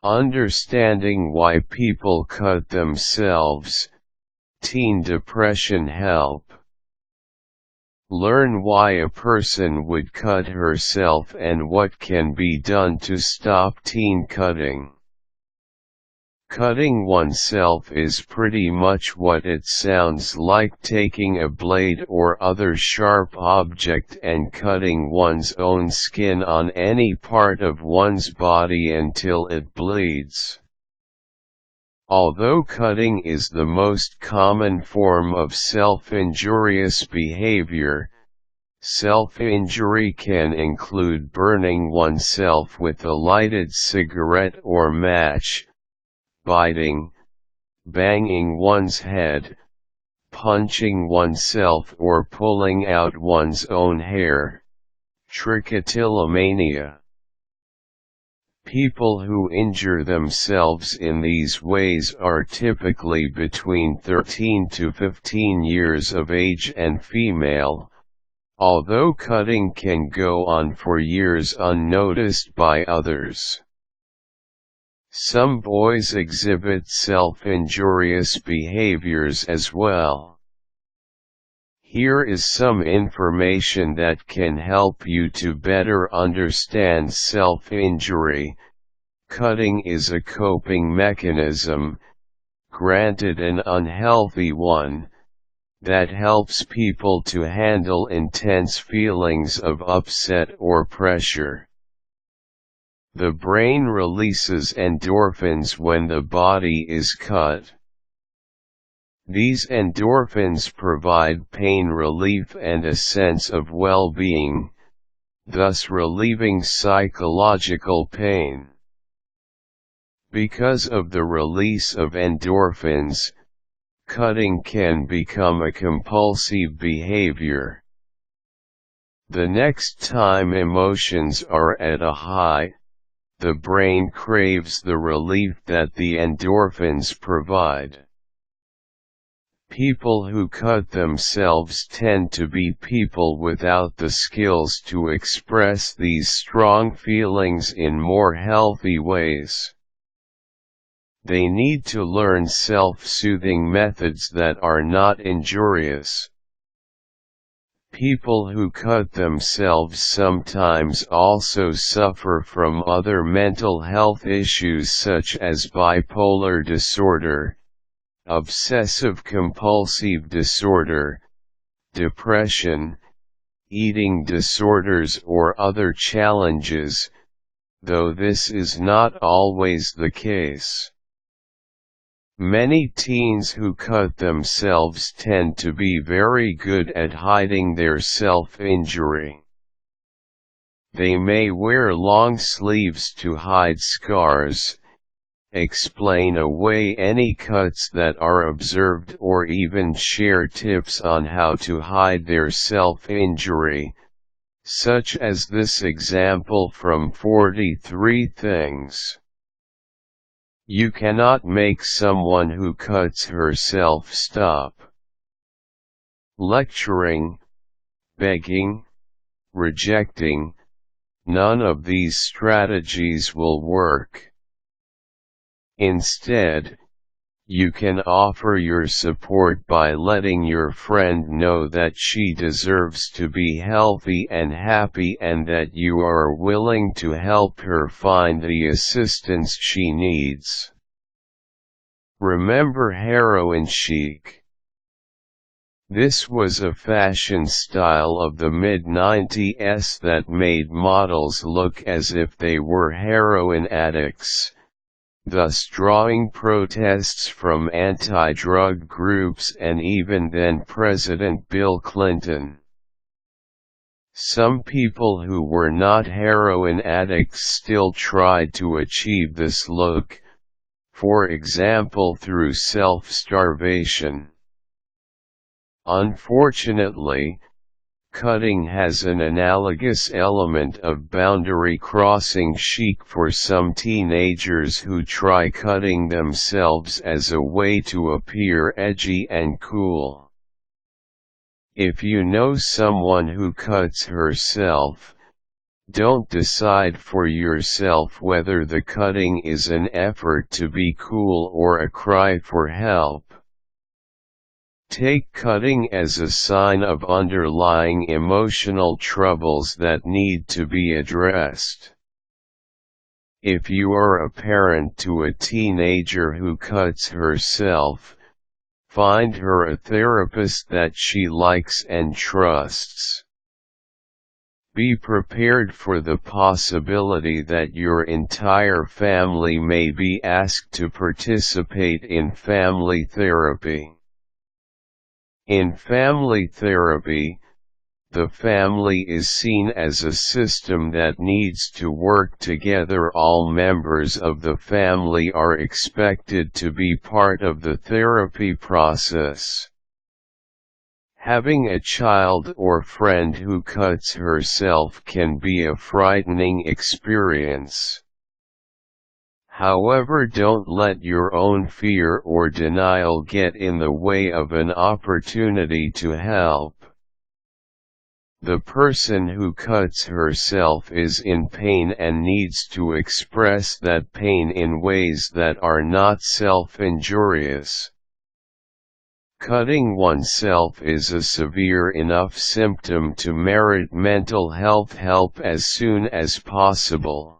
Understanding why people cut themselves. Teen depression help. Learn why a person would cut herself and what can be done to stop teen cutting. Cutting oneself is pretty much what it sounds like, taking a blade or other sharp object and cutting one's own skin on any part of one's body until it bleeds. Although cutting is the most common form of self-injurious behavior, self-injury can include burning oneself with a lighted cigarette or match, biting, banging one's head, punching oneself or pulling out one's own hair. Trichotillomania. People who injure themselves in these ways are typically between 13 to 15 years of age and female, although cutting can go on for years unnoticed by others. Some boys exhibit self-injurious behaviors as well. Here is some information that can help you to better understand self-injury. Cutting is a coping mechanism, granted an unhealthy one, that helps people to handle intense feelings of upset or pressure. The brain releases endorphins when the body is cut. These endorphins provide pain relief and a sense of well-being, thus relieving psychological pain. Because of the release of endorphins, cutting can become a compulsive behavior. The next time emotions are at a high, the brain craves the relief that the endorphins provide. People who cut themselves tend to be people without the skills to express these strong feelings in more healthy ways. They need to learn self-soothing methods that are not injurious. People who cut themselves sometimes also suffer from other mental health issues such as bipolar disorder, obsessive-compulsive disorder, depression, eating disorders or other challenges, though this is not always the case. Many teens who cut themselves tend to be very good at hiding their self-injury. They may wear long sleeves to hide scars, explain away any cuts that are observed, or even share tips on how to hide their self-injury, such as this example from 43 Things You Cannot Make Someone Who Cuts Herself Stop. Lecturing, begging, rejecting, none of these strategies will work. Instead, you can offer your support by letting your friend know that she deserves to be healthy and happy and that you are willing to help her find the assistance she needs. Remember heroin chic? This was a fashion style of the mid-90s that made models look as if they were heroin addicts, thus drawing protests from anti-drug groups and even then President Bill Clinton. Some people who were not heroin addicts still tried to achieve this look, for example through self-starvation. Unfortunately, cutting has an analogous element of boundary-crossing chic for some teenagers who try cutting themselves as a way to appear edgy and cool. If you know someone who cuts herself, Don't decide for yourself whether the cutting is an effort to be cool or a cry for help. Take cutting as a sign of underlying emotional troubles that need to be addressed. If you are a parent to a teenager who cuts herself, find her a therapist that she likes and trusts. Be prepared for the possibility that your entire family may be asked to participate in family therapy. In family therapy, the family is seen as a system that needs to work together. All members of the family are expected to be part of the therapy process. Having a child or friend who cuts herself can be a frightening experience. However, don't let your own fear or denial get in the way of an opportunity to help. The person who cuts herself is in pain and needs to express that pain in ways that are not self-injurious. Cutting oneself is a severe enough symptom to merit mental health help as soon as possible.